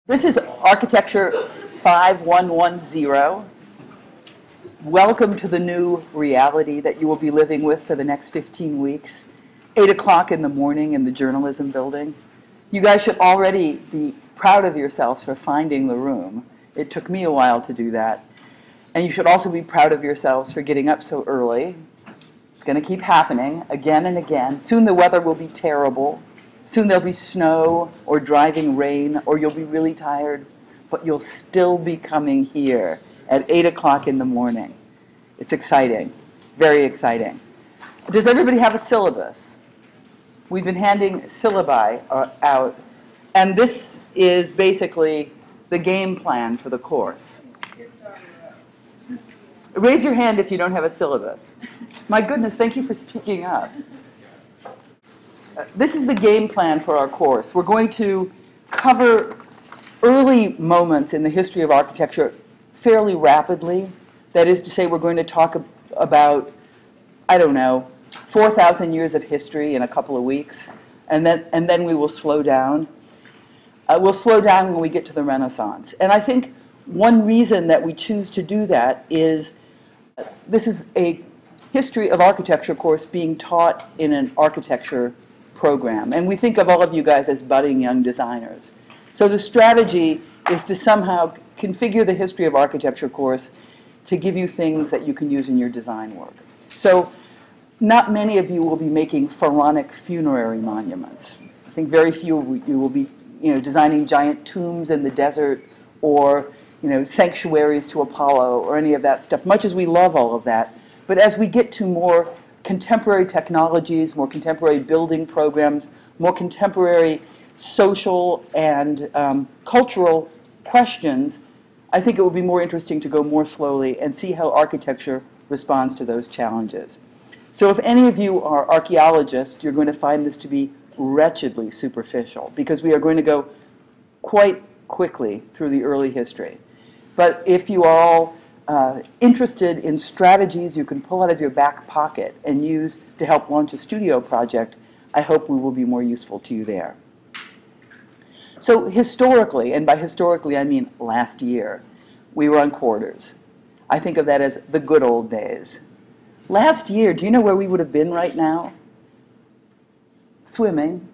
This is Architecture 5110. Welcome to the new reality that you will be living with for the next 15 weeks. 8 o'clock in the morning in the journalism building. You guys should already be proud of yourselves for finding the room. It took me a while to do that. And you should also be proud of yourselves for getting up so early. It's going to keep happening again and again. Soon the weather will be terrible. Soon there'll be snow or driving rain, or you'll be really tired, but you'll still be coming here at 8 o'clock in the morning. It's exciting, very exciting. Does everybody have a syllabus? We've been handing syllabi out, and this is basically the game plan for the course. Raise your hand if you don't have a syllabus. My goodness, thank you for speaking up. This is the game plan for our course. We're going to cover early moments in the history of architecture fairly rapidly. That is to say, we're going to talk about, I don't know, 4,000 years of history in a couple of weeks, and then we will slow down. We'll slow down when we get to the Renaissance. And I think one reason that we choose to do that is this is a history of architecture course being taught in an architecture program. And we think of all of you guys as budding young designers. So the strategy is to somehow configure the history of architecture course to give you things that you can use in your design work. So not many of you will be making pharaonic funerary monuments. I think very few of you will be designing giant tombs in the desert or sanctuaries to Apollo or any of that stuff, much as we love all of that. But as we get to more contemporary technologies, more contemporary building programs, more contemporary social and cultural questions, I think it would be more interesting to go more slowly and see how architecture responds to those challenges. So if any of you are archaeologists, you're going to find this to be wretchedly superficial, because we are going to go quite quickly through the early history. But if you are all interested in strategies you can pull out of your back pocket and use to help launch a studio project, I hope we will be more useful to you there. So historically, and by historically I mean last year, we were on quarters. I think of that as the good old days. Last year, do you know where we would have been right now? Swimming,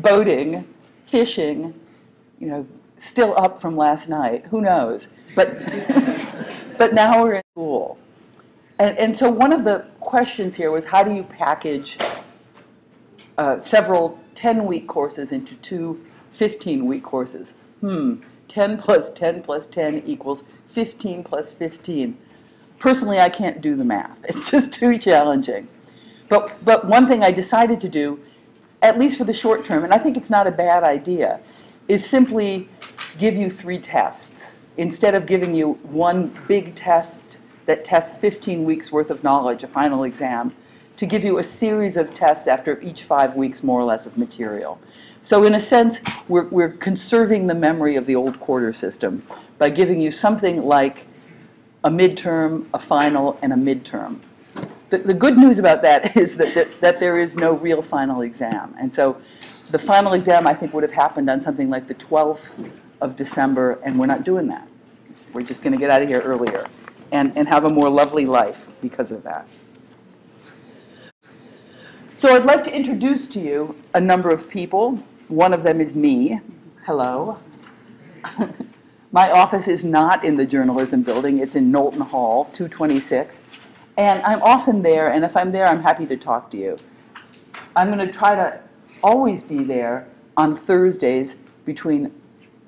boating, fishing, still up from last night. Who knows? But, but now we're in school. And so one of the questions here was, how do you package several 10-week courses into two 15-week courses? 10 plus 10 plus 10 equals 15 plus 15. Personally, I can't do the math. It's just too challenging. But one thing I decided to do, at least for the short term, and I think it's not a bad idea, is simply give you 3 tests. Instead of giving you one big test that tests 15 weeks worth of knowledge, a final exam, to give you a series of tests after each 5 weeks, more or less, of material. So in a sense, we're conserving the memory of the old quarter system by giving you something like a midterm, a final, and a midterm. The good news about that is that there is no real final exam. And so the final exam, I think, would have happened on something like the 12th of December, and we're not doing that. We're just going to get out of here earlier and have a more lovely life because of that. So I'd like to introduce to you a number of people. One of them is me. Hello. My office is not in the journalism building. It's in Knowlton Hall, 226. And I'm often there, and if I'm there, I'm happy to talk to you. I'm going to try to always be there on Thursdays between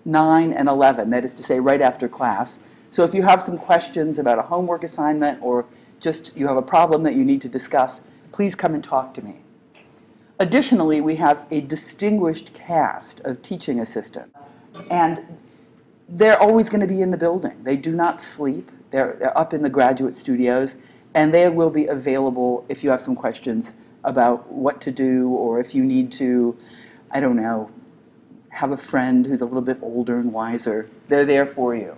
9 and 11, that is to say, right after class. So if you have some questions about a homework assignment or just you have a problem that you need to discuss, please come and talk to me. Additionally, we have a distinguished cast of teaching assistants, and they're always going to be in the building. They do not sleep. They're up in the graduate studios, and they will be available if you have some questions about what to do, or if you need to, I don't know, have a friend who's a little bit older and wiser. They're there for you.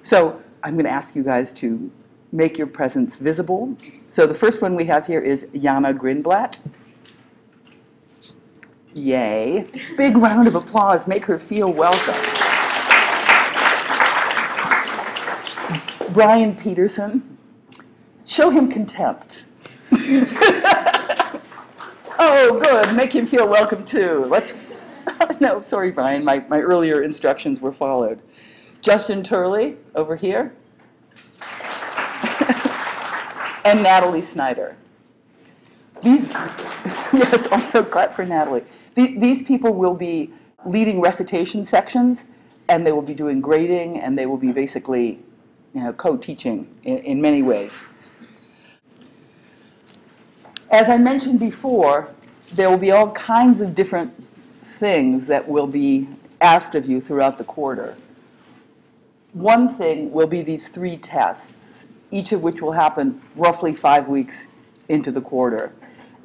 So I'm going to ask you guys to make your presence visible. So the first one we have here is Jana Grindblatt. Yay. Big round of applause. Make her feel welcome. Brian Peterson. Show him contempt. Oh, good. Make him feel welcome, too. Let's. No, sorry, Brian. My earlier instructions were followed. Justin Turley, over here. And Natalie Snyder. Yes, also clap for Natalie. These people will be leading recitation sections, and they will be doing grading, and they will be basically, co-teaching in many ways. As I mentioned before, there will be all kinds of different things that will be asked of you throughout the quarter. One thing will be these 3 tests, each of which will happen roughly 5 weeks into the quarter.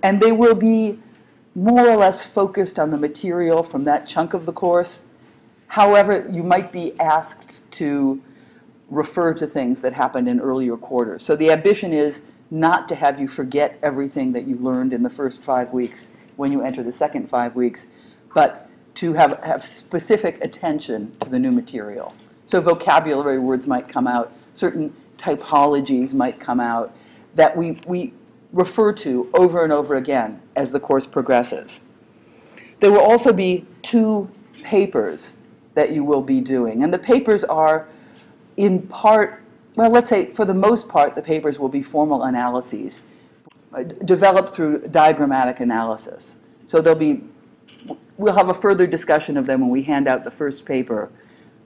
And they will be more or less focused on the material from that chunk of the course. However, you might be asked to refer to things that happened in earlier quarters. So the ambition is not to have you forget everything that you learned in the first 5 weeks when you enter the second 5 weeks, but to have specific attention to the new material. So vocabulary words might come out, certain typologies might come out that we refer to over and over again as the course progresses. There will also be 2 papers that you will be doing. And the papers are in part, well, let's say for the most part, the papers will be formal analyses developed through diagrammatic analysis. So we'll have a further discussion of them when we hand out the first paper.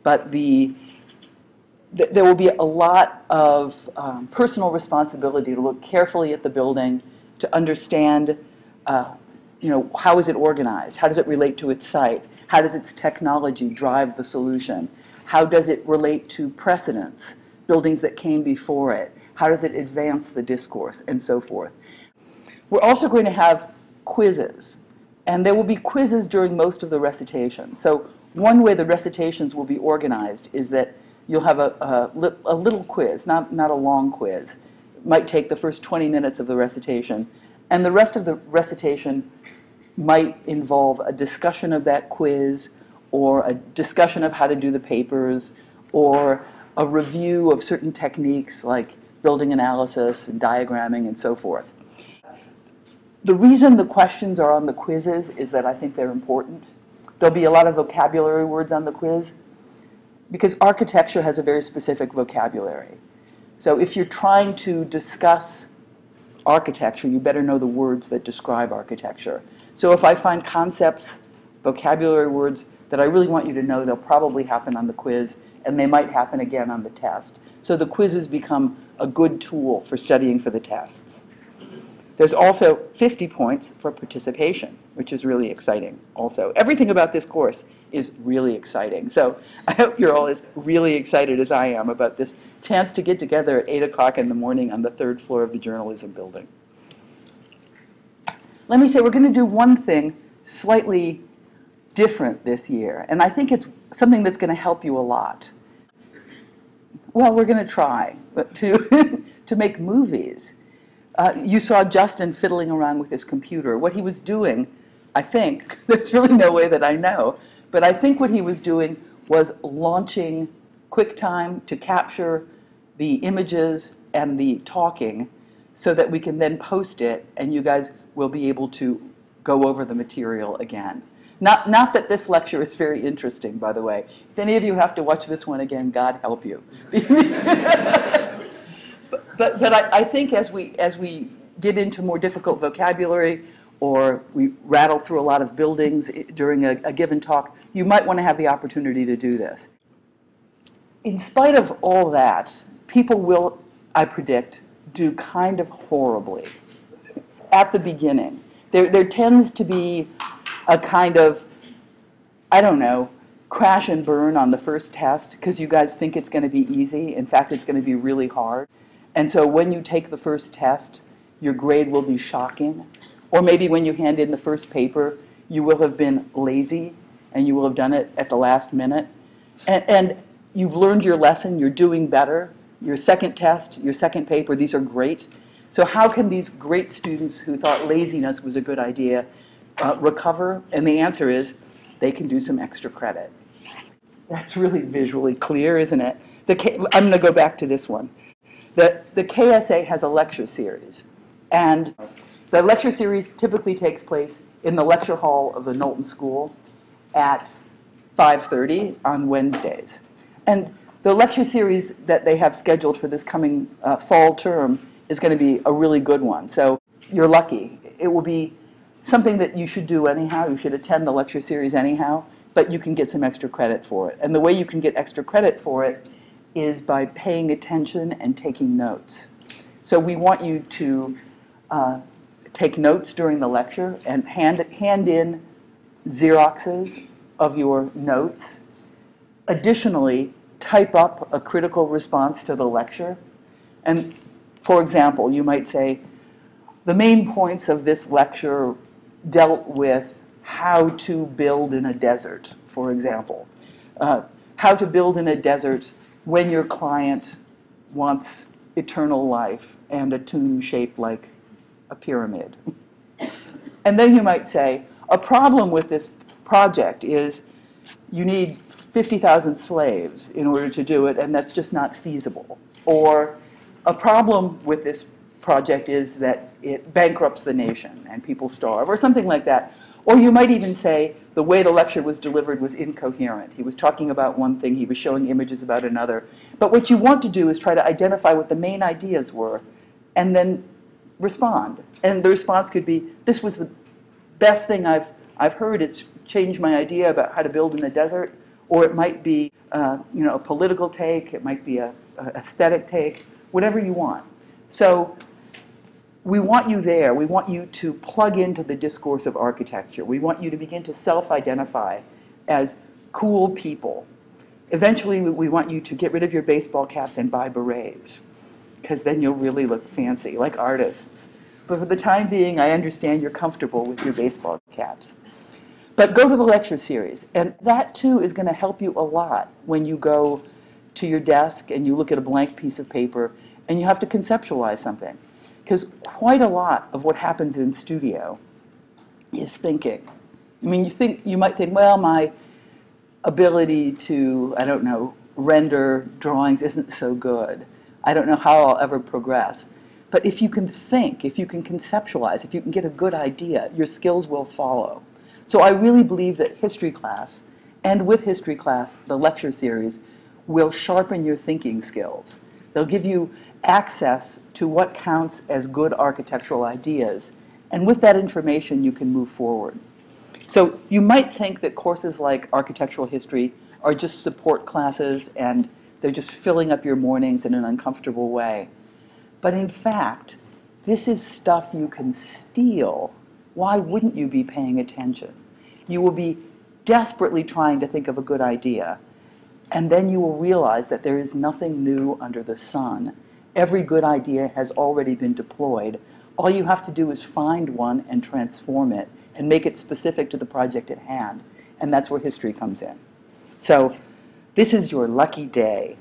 But there will be a lot of personal responsibility to look carefully at the building, to understand, how is it organized? How does it relate to its site? How does its technology drive the solution? How does it relate to precedents, buildings that came before it? How does it advance the discourse, and so forth? We're also going to have quizzes, and there will be quizzes during most of the recitations. So one way the recitations will be organized is that you'll have a little quiz, not a long quiz. It might take the first 20 minutes of the recitation, and the rest of the recitation might involve a discussion of that quiz, or a discussion of how to do the papers, or a review of certain techniques like building analysis and diagramming and so forth. The reason the questions are on the quizzes is that I think they're important. There'll be a lot of vocabulary words on the quiz, because architecture has a very specific vocabulary. So if you're trying to discuss architecture, you better know the words that describe architecture. So if I find concepts, vocabulary words that I really want you to know, they'll probably happen on the quiz, and they might happen again on the test. So the quizzes become a good tool for studying for the test. There's also 50 points for participation, which is really exciting also. Everything about this course is really exciting. So I hope you're all as really excited as I am about this chance to get together at 8 o'clock in the morning on the 3rd floor of the journalism building. Let me say, we're going to do one thing slightly different this year, and I think it's something that's going to help you a lot. Well, we're going to try to make movies. You saw Justin fiddling around with his computer. What he was doing, I think, there's really no way that I know, but I think what he was doing was launching QuickTime to capture the images and the talking so that we can then post it and you guys will be able to go over the material again. Not that this lecture is very interesting, by the way. If any of you have to watch this one again, God help you. But I think as we get into more difficult vocabulary, or we rattle through a lot of buildings during a given talk, you might want to have the opportunity to do this. In spite of all that, people will, I predict, do kind of horribly at the beginning. There tends to be a kind of, I don't know, crash and burn on the first test because you guys think it's going to be easy. In fact, it's going to be really hard. And so when you take the first test, your grade will be shocking. Or maybe when you hand in the first paper, you will have been lazy and you will have done it at the last minute. And you've learned your lesson, you're doing better. Your second test, your second paper, these are great. So how can these great students who thought laziness was a good idea recover? And the answer is they can do some extra credit. That's really visually clear, isn't it? I'm going to go back to this one. The KSA has a lecture series, and the lecture series typically takes place in the lecture hall of the Knowlton School at 5:30 on Wednesdays. And the lecture series that they have scheduled for this coming fall term is going to be a really good one. So you're lucky. It will be something that you should do anyhow. You should attend the lecture series anyhow, but you can get some extra credit for it. And the way you can get extra credit for it is by paying attention and taking notes. So we want you to take notes during the lecture and hand in Xeroxes of your notes. Additionally, type up a critical response to the lecture. And for example, you might say, the main points of this lecture dealt with how to build in a desert, for example. How to build in a desert when your client wants eternal life and a tomb shaped like a pyramid. And then you might say, a problem with this project is you need 50,000 slaves in order to do it, and that's just not feasible. Or a problem with this project is that it bankrupts the nation and people starve, or something like that. Or you might even say the way the lecture was delivered was incoherent. He was talking about one thing, he was showing images about another. But what you want to do is try to identify what the main ideas were and then respond. And the response could be, this was the best thing I've heard. It's changed my idea about how to build in the desert. Or it might be a political take, it might be a aesthetic take, whatever you want. So we want you there. We want you to plug into the discourse of architecture. We want you to begin to self-identify as cool people. Eventually, we want you to get rid of your baseball caps and buy berets, because then you'll really look fancy, like artists. But for the time being, I understand you're comfortable with your baseball caps. But go to the lecture series, and that too is going to help you a lot when you go to your desk and you look at a blank piece of paper and you have to conceptualize something. Because quite a lot of what happens in studio is thinking. I mean, you might think, well, my ability to, I don't know, render drawings isn't so good. I don't know how I'll ever progress. But if you can think, if you can conceptualize, if you can get a good idea, your skills will follow. So I really believe that history class, and with history class, the lecture series, will sharpen your thinking skills. They'll give you access to what counts as good architectural ideas. And with that information, you can move forward. So you might think that courses like architectural history are just support classes and they're just filling up your mornings in an uncomfortable way. But in fact, this is stuff you can steal. Why wouldn't you be paying attention? You will be desperately trying to think of a good idea, and then you will realize that there is nothing new under the sun. Every good idea has already been deployed. All you have to do is find one and transform it and make it specific to the project at hand, and that's where history comes in. So this is your lucky day.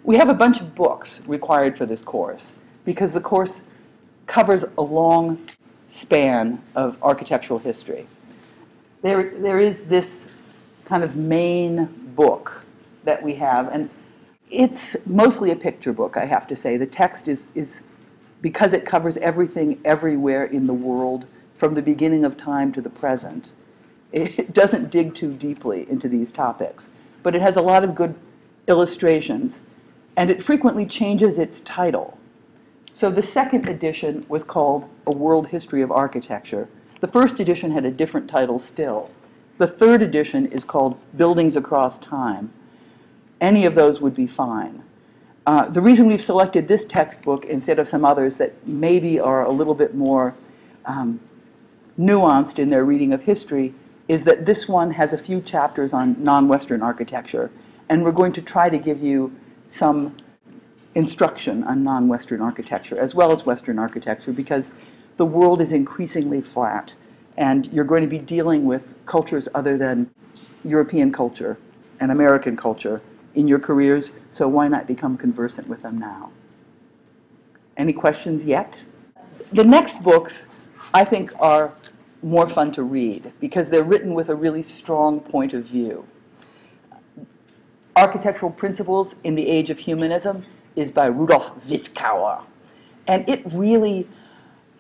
We have a bunch of books required for this course because the course covers a long span of architectural history. There is this kind of main book that we have, and it's mostly a picture book, I have to say. The text is because it covers everything everywhere in the world from the beginning of time to the present. It doesn't dig too deeply into these topics, but it has a lot of good illustrations, and it frequently changes its title. So the second edition was called A World History of Architecture. The first edition had a different title still. The third edition is called Buildings Across Time. Any of those would be fine. The reason we've selected this textbook instead of some others that maybe are a little bit more nuanced in their reading of history is that this one has a few chapters on non-Western architecture, and we're going to try to give you some instruction on non-Western architecture as well as Western architecture, because the world is increasingly flat and you're going to be dealing with cultures other than European culture and American culture in your careers, so why not become conversant with them now? Any questions yet? The next books, I think, are more fun to read because they're written with a really strong point of view. Architectural Principles in the Age of Humanism is by Rudolf Wittgauer. And it really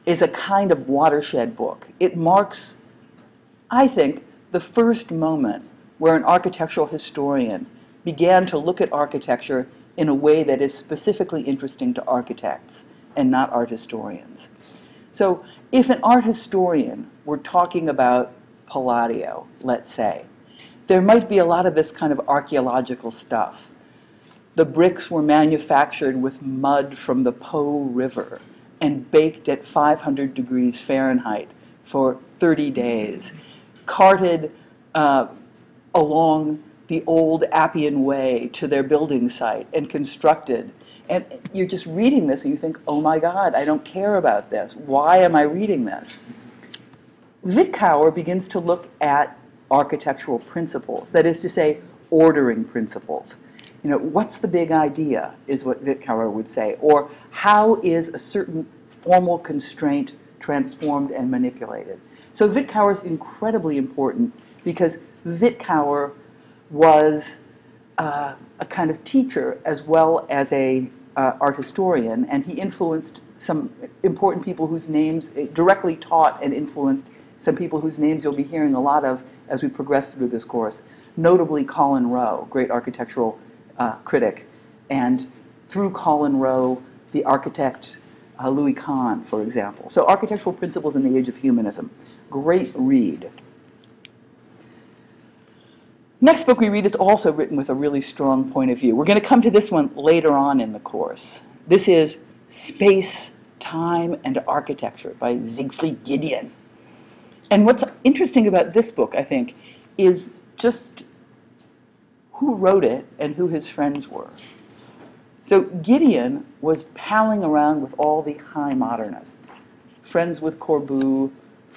is a kind of watershed book. It marks, I think, the first moment where an architectural historian began to look at architecture in a way that is specifically interesting to architects and not art historians. So if an art historian were talking about Palladio, let's say, there might be a lot of this kind of archaeological stuff. The bricks were manufactured with mud from the Po River and baked at 500 degrees Fahrenheit for 30 days, carted along the old Appian Way to their building site and constructed. And you're just reading this and you think, oh my God, I don't care about this. Why am I reading this? Wittgauer begins to look at architectural principles, that is to say, ordering principles. You know, what's the big idea, is what Wittgauer would say, or how is a certain formal constraint transformed and manipulated. So Wittgauer is incredibly important because Wittgauer was a kind of teacher as well as a art historian, and he influenced some important people whose names, directly taught and influenced some people whose names you'll be hearing a lot of as we progress through this course, notably Colin Rowe, great architectural critic, and through Colin Rowe, the architect Louis Kahn, for example. So Architectural Principles in the Age of Humanism, great read. Next book we read is also written with a really strong point of view. We're going to come to this one later on in the course. This is Space, Time, and Architecture by Siegfried Giedion. And what's interesting about this book, I think, is just who wrote it and who his friends were. So Giedion was palling around with all the high modernists, friends with Corbu,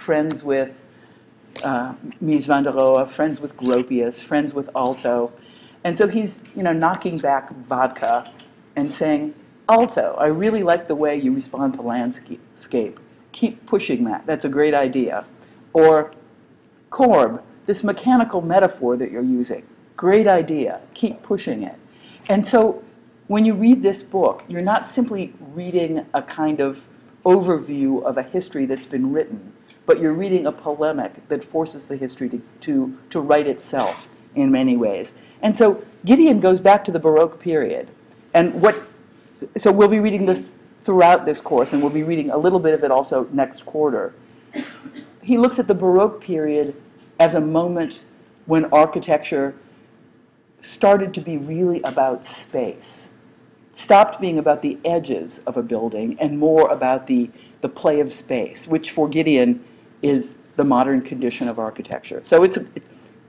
friends with Mies van der Rohe, friends with Gropius, friends with Aalto. And so he's, knocking back vodka and saying, Aalto, I really like the way you respond to landscape. Keep pushing that. That's a great idea. Or Corb, this mechanical metaphor that you're using, great idea. Keep pushing it. And so when you read this book, you're not simply reading a kind of overview of a history that's been written, but you're reading a polemic that forces the history to write itself in many ways. And so Giedion goes back to the Baroque period. And so we'll be reading this throughout this course, and we'll be reading a little bit of it also next quarter. He looks at the Baroque period as a moment when architecture started to be really about space, stopped being about the edges of a building and more about the play of space, which for Giedion is the modern condition of architecture. So it's a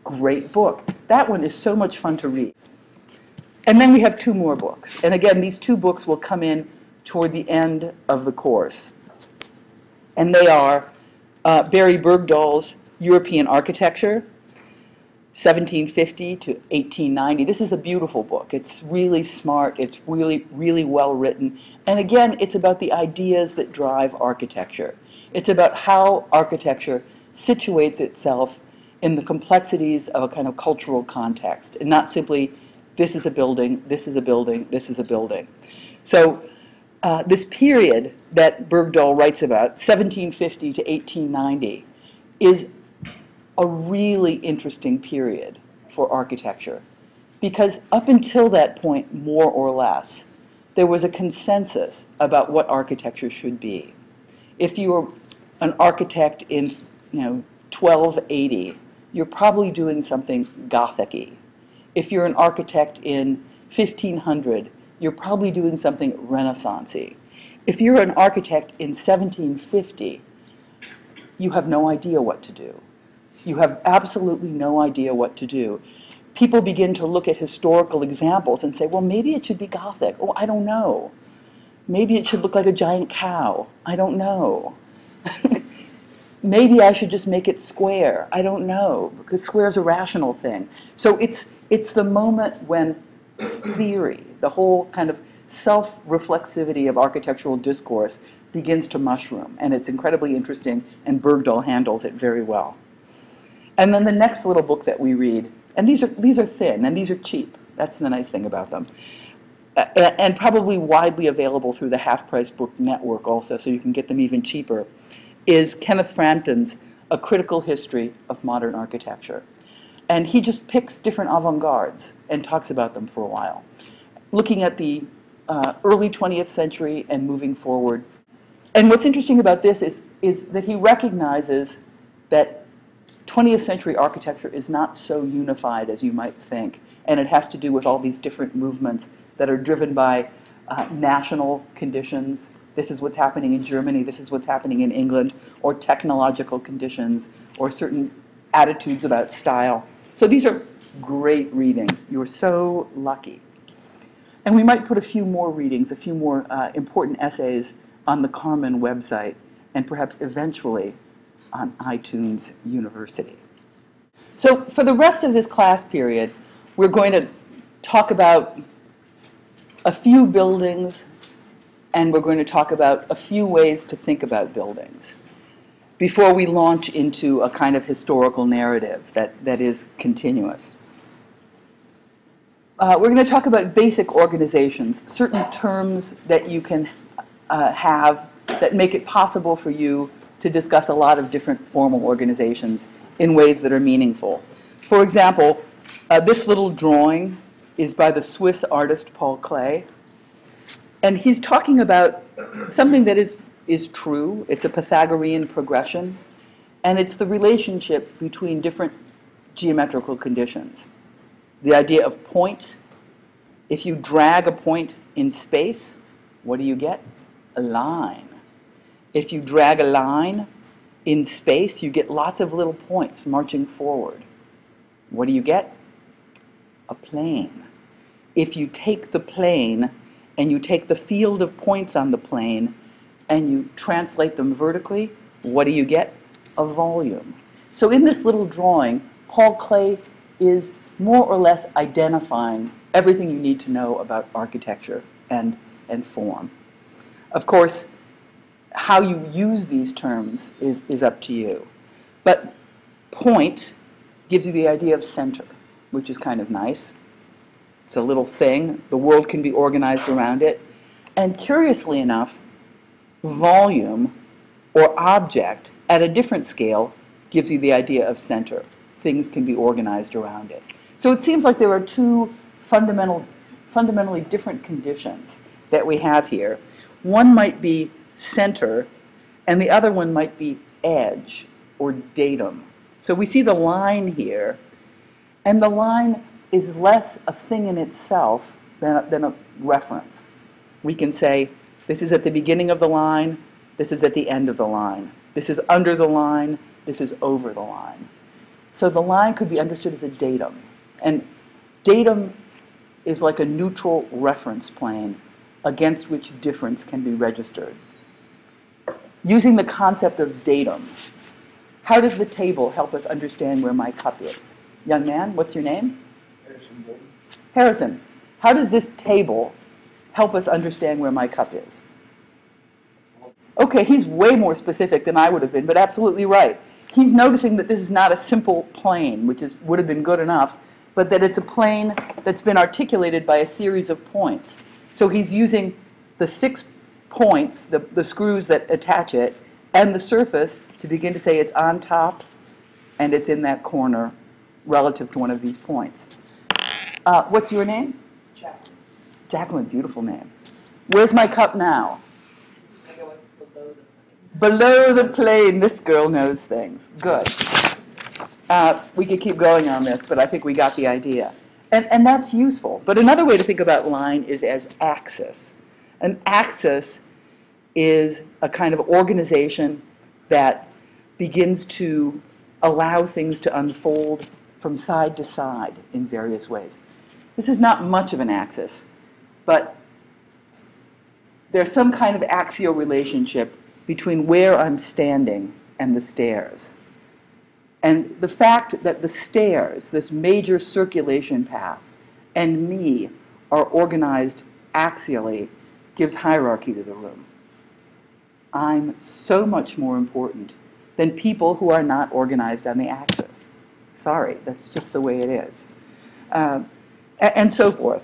great book. That one is so much fun to read. And then we have two more books. And again, these two books will come in toward the end of the course. And they are Barry Bergdahl's European Architecture, 1750 to 1890. This is a beautiful book. It's really smart. It's really, really well written. And again, it's about the ideas that drive architecture. It's about how architecture situates itself in the complexities of a kind of cultural context, and not simply, this is a building, this is a building, this is a building. So this period that Bergdahl writes about, 1750 to 1890, is a really interesting period for architecture, because up until that point, more or less, there was a consensus about what architecture should be. If you were an architect in 1280, you're probably doing something Gothic-y. If you're an architect in 1500, you're probably doing something Renaissance-y. If you're an architect in 1750, you have no idea what to do. You have absolutely no idea what to do. People begin to look at historical examples and say, well, maybe it should be Gothic. Oh, I don't know. Maybe it should look like a giant cow. I don't know. Maybe I should just make it square. I don't know, because square is a rational thing. So it's the moment when theory, the whole kind of self-reflexivity of architectural discourse, begins to mushroom, and it's incredibly interesting, and Bergdahl handles it very well. And then the next little book that we read, and these are thin, and these are cheap. That's the nice thing about them. And probably widely available through the Half Price Book Network also, so you can get them even cheaper, is Kenneth Frampton's A Critical History of Modern Architecture. And he just picks different avant-gardes and talks about them for a while, looking at the early 20th century and moving forward. And what's interesting about this is that he recognizes that 20th century architecture is not so unified as you might think, and it has to do with all these different movements that are driven by national conditions. This is what's happening in Germany, this is what's happening in England, or technological conditions, or certain attitudes about style. So these are great readings. You're so lucky. And we might put a few more readings, a few more important essays on the Carmen website, and perhaps eventually on iTunes University. So for the rest of this class period, we're going to talk about a few buildings, and we're going to talk about a few ways to think about buildings before we launch into a kind of historical narrative that is continuous. We're going to talk about basic organizations, certain terms that you can have that make it possible for you to discuss a lot of different formal organizations in ways that are meaningful. For example, this little drawing is by the Swiss artist Paul Klee, and he's talking about something that is true. It's a Pythagorean progression, and it's the relationship between different geometrical conditions. The idea of point. If you drag a point in space, what do you get? A line. If you drag a line in space, you get lots of little points marching forward. What do you get? A plane. If you take the plane and you take the field of points on the plane and you translate them vertically, what do you get? A volume. So in this little drawing, Paul Klee is more or less identifying everything you need to know about architecture and form. Of course, how you use these terms is up to you. But point gives you the idea of center, which is kind of nice. It's a little thing. The world can be organized around it. And curiously enough, volume or object at a different scale gives you the idea of center. Things can be organized around it. So it seems like there are two fundamentally different conditions that we have here. One might be center, and the other one might be edge or datum. So we see the line here, and the line is less a thing in itself than a reference. We can say, this is at the beginning of the line, this is at the end of the line. This is under the line, this is over the line. So the line could be understood as a datum. And datum is like a neutral reference plane against which difference can be registered. Using the concept of datum, how does the table help us understand where my cup is? Young man, what's your name? Harrison Bolton. Harrison, how does this table help us understand where my cup is? Okay, he's way more specific than I would have been, but absolutely right. He's noticing that this is not a simple plane, which would have been good enough, but that it's a plane that's been articulated by a series of points. So he's using the 6 points, the screws that attach it, and the surface to begin to say it's on top and it's in that corner relative to one of these points. What's your name? Jacqueline. Jacqueline, beautiful name. Where's my cup now? I go below the plane. Below the plane. This girl knows things. Good. We could keep going on this, but I think we got the idea. And that's useful. But another way to think about line is as axis. An axis is a kind of organization that begins to allow things to unfold from side to side in various ways. This is not much of an axis, but there's some kind of axial relationship between where I'm standing and the stairs. And the fact that the stairs, this major circulation path, and me are organized axially gives hierarchy to the room. I'm so much more important than people who are not organized on the axis. Sorry, that's just the way it is. And so forth.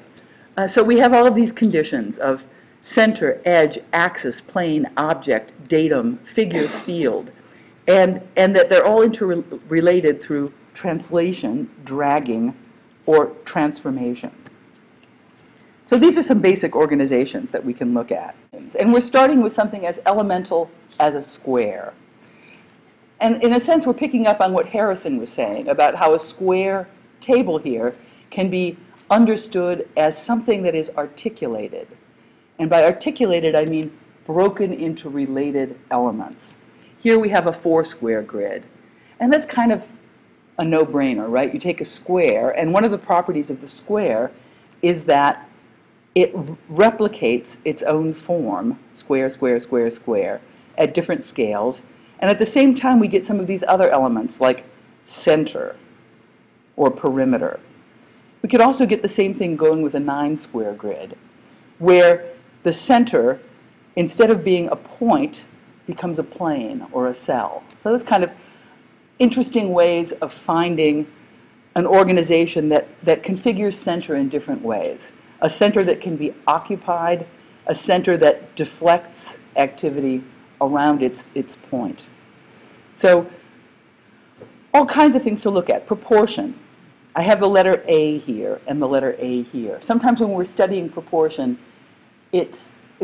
So we have all of these conditions of center, edge, axis, plane, object, datum, figure, field, and that they're all interrelated through translation, dragging, or transformation. So these are some basic organizations that we can look at. And we're starting with something as elemental as a square. And in a sense, we're picking up on what Harrison was saying about how a square table here can be understood as something that is articulated. And by articulated, I mean broken into related elements. Here we have a 4-square grid. And that's kind of a no-brainer, right? You take a square, and one of the properties of the square is that it replicates its own form, square, square, square, square, at different scales. And at the same time, we get some of these other elements like center or perimeter. We could also get the same thing going with a 9-square grid, where the center, instead of being a point, becomes a plane or a cell. So that's kind of interesting ways of finding an organization that configures center in different ways. A center that can be occupied, a center that deflects activity around its point. So all kinds of things to look at. Proportion. I have the letter A here and the letter A here. Sometimes when we're studying proportion, it's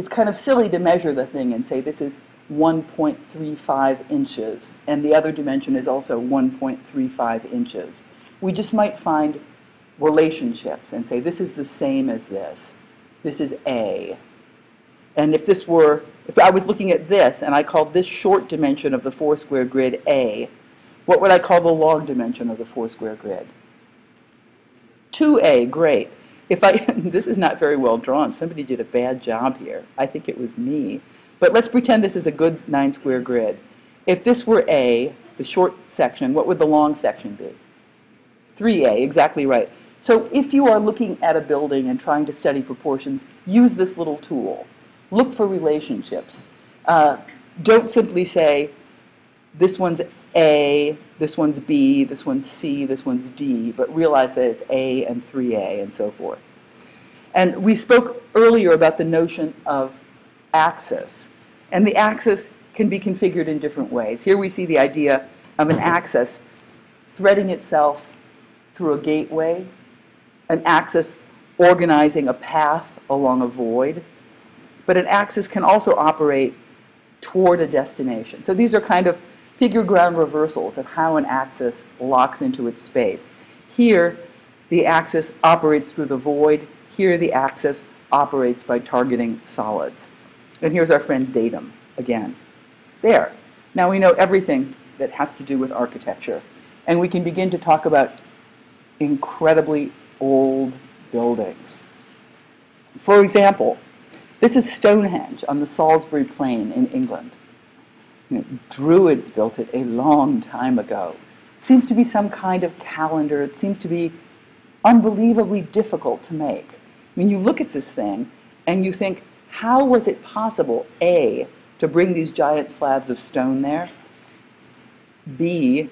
kind of silly to measure the thing and say this is 1.35 inches, and the other dimension is also 1.35 inches. We just might find relationships and say this is the same as this. This is A. And if I was looking at this and I called this short dimension of the 4-square grid A, what would I call the long dimension of the 4-square grid? 2A, great. This is not very well drawn. Somebody did a bad job here. I think it was me. But let's pretend this is a good 9-square grid. If this were A, the short section, what would the long section be? 3A, exactly right. So if you are looking at a building and trying to study proportions, use this little tool. Look for relationships. Don't simply say, this one's A, this one's B, this one's C, this one's D, but realize that it's A and 3A and so forth. And we spoke earlier about the notion of axis. And the axis can be configured in different ways. Here we see the idea of an axis threading itself through a gateway, an axis organizing a path along a void, but an axis can also operate toward a destination. So these are kind of figure ground reversals of how an axis locks into its space. Here, the axis operates through the void. Here, the axis operates by targeting solids. And here's our friend datum again. There. Now we know everything that has to do with architecture. And we can begin to talk about incredibly old buildings. For example, this is Stonehenge on the Salisbury Plain in England. Druids built it a long time ago. It seems to be some kind of calendar. It seems to be unbelievably difficult to make. I mean, you look at this thing and you think, how was it possible, A, to bring these giant slabs of stone there, B,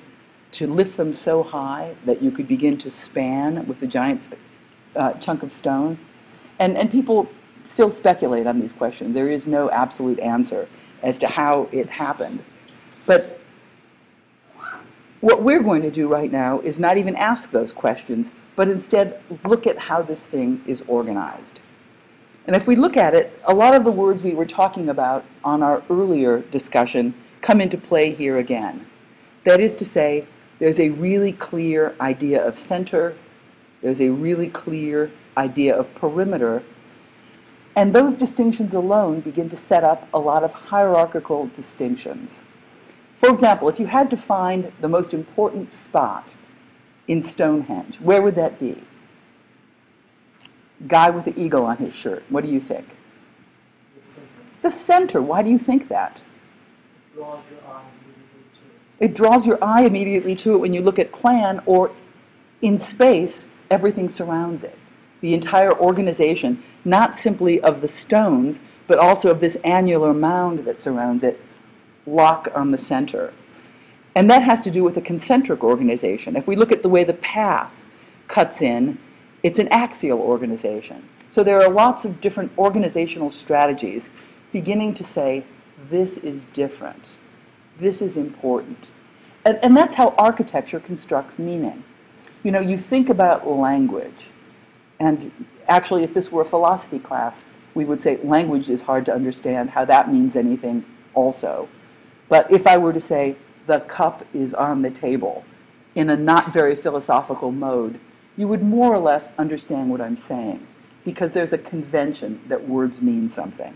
to lift them so high that you could begin to span with the giant chunk of stone? And people still speculate on these questions. There is no absolute answer as to how it happened. But what we're going to do right now is not even ask those questions, but instead look at how this thing is organized. And if we look at it, a lot of the words we were talking about on our earlier discussion come into play here again. That is to say, there's a really clear idea of center, there's a really clear idea of perimeter, and those distinctions alone begin to set up a lot of hierarchical distinctions. For example, if you had to find the most important spot in Stonehenge, where would that be? Guy with the eagle on his shirt. What do you think? The center. Why do you think that? It draws your eye immediately to it when you look at plan, or in space, everything surrounds it. The entire organization, not simply of the stones, but also of this annular mound that surrounds it, lock on the center. And that has to do with a concentric organization. If we look at the way the path cuts in, it's an axial organization. So there are lots of different organizational strategies beginning to say, this is different, this is important. And that's how architecture constructs meaning. You know, you think about language, and actually if this were a philosophy class, we would say language is hard to understand, how that means anything also. But if I were to say, the cup is on the table, in a not very philosophical mode, you would more or less understand what I'm saying, because there's a convention that words mean something.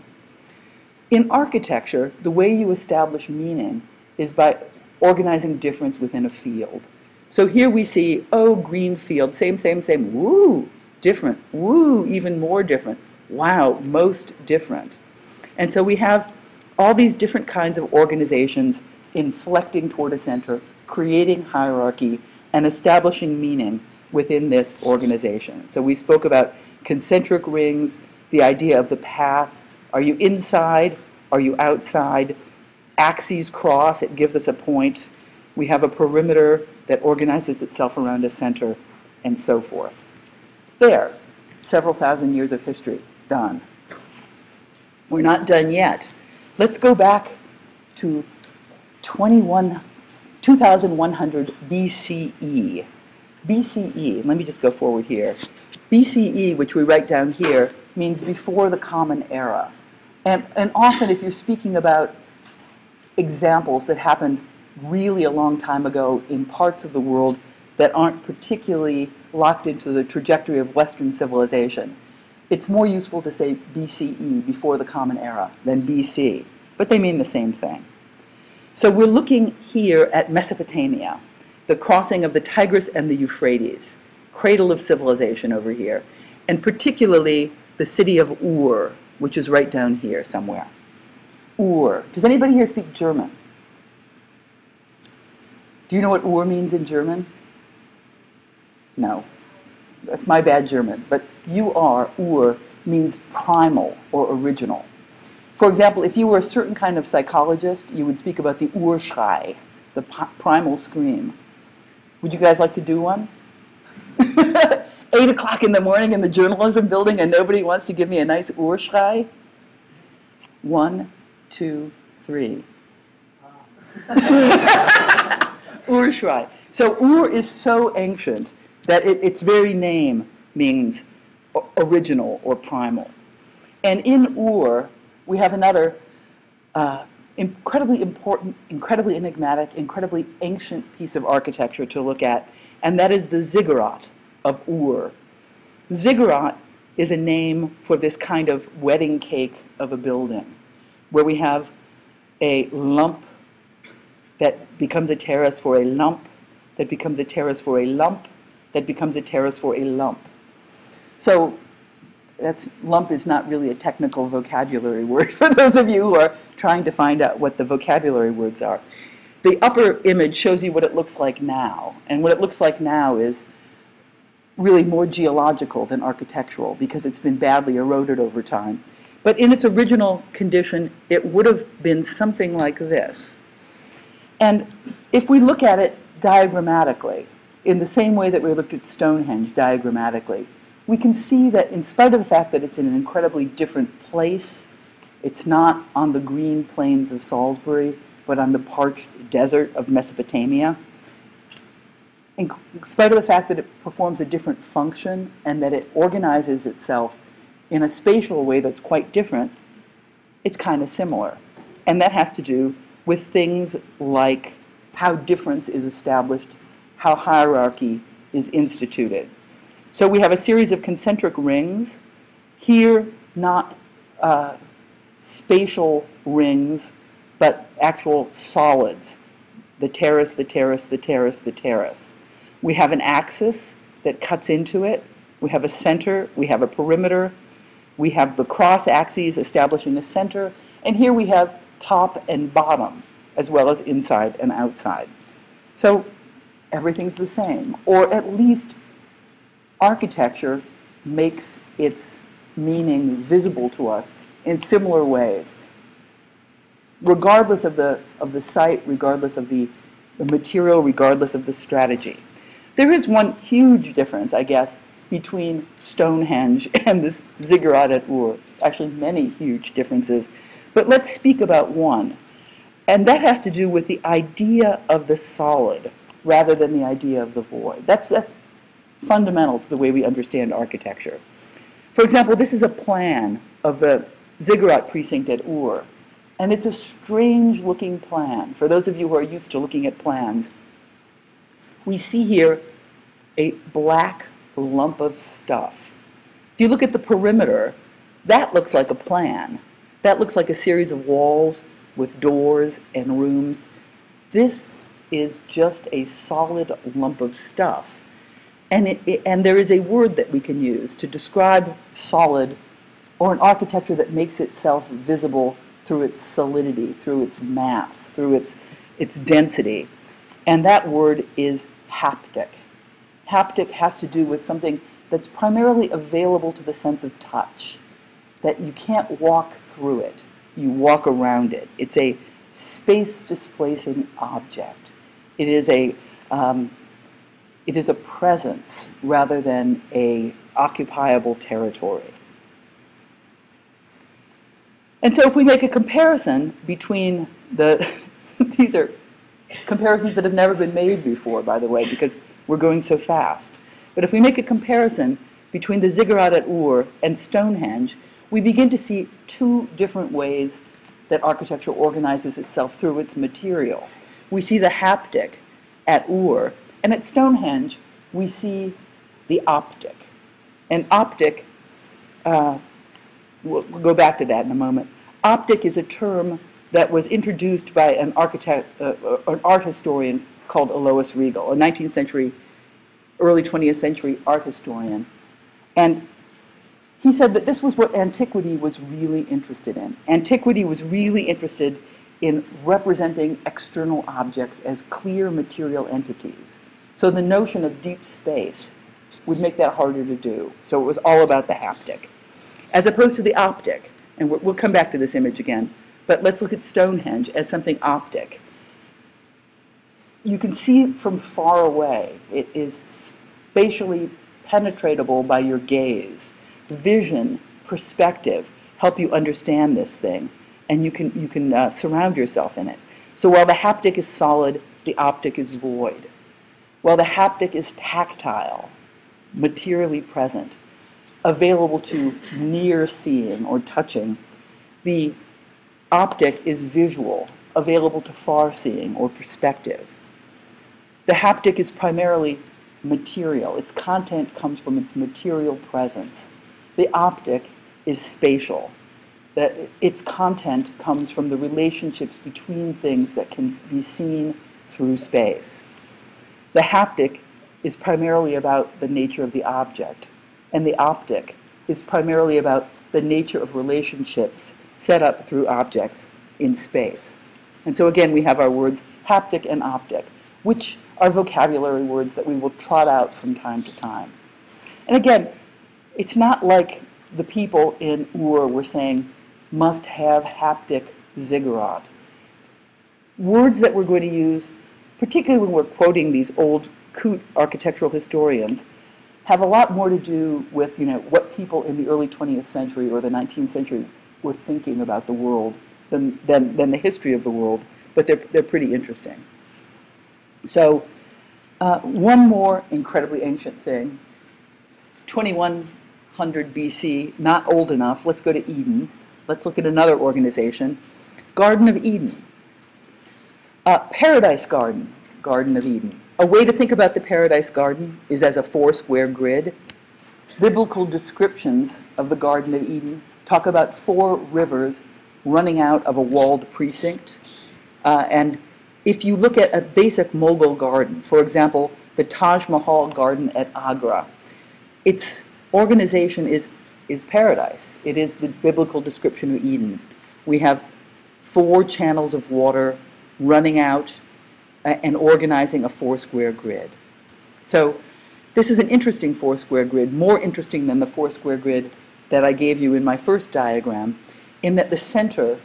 In architecture, the way you establish meaning is by organizing difference within a field. So here we see, oh, green field, same, woo, different, woo, even more different, wow, most different. And so we have all these different kinds of organizations inflecting toward a center, creating hierarchy, and establishing meaning within this organization. So we spoke about concentric rings, the idea of the path. Are you inside? Are you outside? Axes cross, it gives us a point. We have a perimeter that organizes itself around a center, and so forth. There, several thousand years of history, done. We're not done yet. Let's go back to 2100 BCE. BCE, let me just go forward here. BCE, which we write down here, means before the Common Era. And often if you're speaking about examples that happened really a long time ago in parts of the world that aren't particularly locked into the trajectory of Western civilization, it's more useful to say BCE, before the Common Era, than BC. But they mean the same thing. So we're looking here at Mesopotamia, the crossing of the Tigris and the Euphrates, cradle of civilization over here, and particularly the city of Ur, which is right down here somewhere. Ur. Does anybody here speak German? Do you know what Ur means in German? No. That's my bad German. But Ur means primal or original. For example, if you were a certain kind of psychologist, you would speak about the Urschrei, the primal scream. Would you guys like to do one? 8 o'clock in the morning in the journalism building and nobody wants to give me a nice Urschrei? 1, 2, 3. Urschrei. So Ur is so ancient that its very name means original or primal. And in Ur, we have another incredibly important, incredibly enigmatic, incredibly ancient piece of architecture to look at, and that is the ziggurat of Ur. Ziggurat is a name for this kind of wedding cake of a building, where we have a lump that becomes a terrace for a lump, that becomes a terrace for a lump, that becomes a terrace for a lump. So lump is not really a technical vocabulary word for those of you who are trying to find out what the vocabulary words are. The upper image shows you what it looks like now, and what it looks like now is really more geological than architectural because it's been badly eroded over time. But in its original condition, it would have been something like this. And if we look at it diagrammatically, in the same way that we looked at Stonehenge diagrammatically, we can see that in spite of the fact that it's in an incredibly different place, it's not on the green plains of Salisbury, but on the parched desert of Mesopotamia, in spite of the fact that it performs a different function and that it organizes itself in a spatial way that's quite different, it's kind of similar. And that has to do with things like how difference is established, how hierarchy is instituted. So we have a series of concentric rings. Here, not spatial rings, but actual solids. The terrace, the terrace, the terrace, the terrace. We have an axis that cuts into it. We have a center. We have a perimeter. We have the cross axes establishing a center. And here we have top and bottom, as well as inside and outside. So everything's the same, or at least architecture makes its meaning visible to us in similar ways, regardless of the site, regardless of the material, regardless of the strategy. There is one huge difference, I guess, between Stonehenge and this ziggurat at Ur. Actually, many huge differences. But let's speak about one. And that has to do with the idea of the solid rather than the idea of the void. That's fundamental to the way we understand architecture. For example, this is a plan of the ziggurat precinct at Ur. And it's a strange-looking plan. For those of you who are used to looking at plans, we see here a black lump of stuff. If you look at the perimeter, that looks like a plan. That looks like a series of walls with doors and rooms. This is just a solid lump of stuff. And there is a word that we can use to describe solid, or an architecture that makes itself visible through its solidity, through its mass, through its density. And that word is haptic. Haptic has to do with something that's primarily available to the sense of touch, that you can't walk through it, you walk around it. It's a space-displacing object. It is a presence rather than a occupiable territory. And so if we make a comparison between these are comparisons that have never been made before, by the way, because we're going so fast. But if we make a comparison between the ziggurat at Ur and Stonehenge, we begin to see two different ways that architecture organizes itself through its material. We see the haptic at Ur, and at Stonehenge, we see the optic. And optic, we'll go back to that in a moment. Optic is a term that was introduced by an art historian called Alois Riegel, a 19th century, early 20th century art historian. And he said that this was what antiquity was really interested in. Antiquity was really interested in representing external objects as clear material entities. So the notion of deep space would make that harder to do. So it was all about the haptic. As opposed to the optic, and we'll come back to this image again, but let's look at Stonehenge as something optic. You can see from far away. It is spatially penetratable by your gaze. Vision, perspective help you understand this thing, and you can surround yourself in it. So while the haptic is solid, the optic is void. While the haptic is tactile, materially present, available to near seeing or touching, the optic is visual, available to far seeing or perspective. The haptic is primarily material. Its content comes from its material presence. The optic is spatial. That its content comes from the relationships between things that can be seen through space. The haptic is primarily about the nature of the object, and the optic is primarily about the nature of relationships set up through objects in space. And so again, we have our words haptic and optic, which are vocabulary words that we will trot out from time to time. And again, it's not like the people in Ur were saying, must have haptic ziggurat. Words that we're going to use, particularly when we're quoting these old coot architectural historians, have a lot more to do with what people in the early 20th century or the 19th century were thinking about the world than the history of the world, but they're pretty interesting. So one more incredibly ancient thing, 2100 BC, not old enough. Let's go to Eden. Let's look at another organization, Garden of Eden. Paradise Garden, Garden of Eden. A way to think about the Paradise Garden is as a four-square grid. Biblical descriptions of the Garden of Eden talk about 4 rivers running out of a walled precinct. And if you look at a basic Mughal garden, for example, the Taj Mahal garden at Agra, its organization is paradise. It is the biblical description of Eden. We have 4 channels of water running out and organizing a 4-square grid. So this is an interesting 4-square grid, more interesting than the 4-square grid that I gave you in my first diagram. in that the center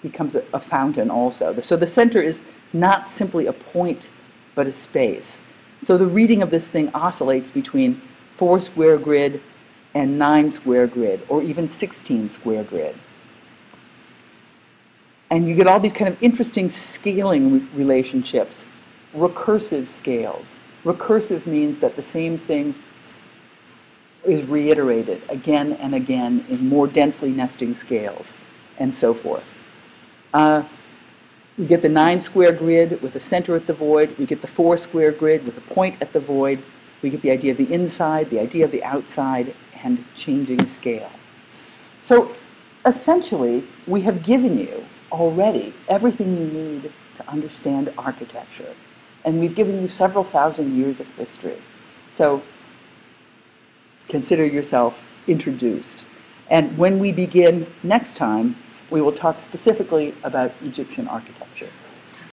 becomes a fountain also. So the center is not simply a point, but a space. So the reading of this thing oscillates between 4-square grid and 9-square grid, or even 16-square grid. And you get all these kind of interesting scaling relationships, recursive scales. Recursive means that the same thing is reiterated again and again in more densely nesting scales, and so forth. We get the 9-square grid with a center at the void. We get the 4-square grid with a point at the void. We get the idea of the inside, the idea of the outside, and changing scale. So essentially, we have given you already everything you need to understand architecture. And we've given you several thousand years of history. So consider yourself introduced. And when we begin next time, we will talk specifically about Egyptian architecture.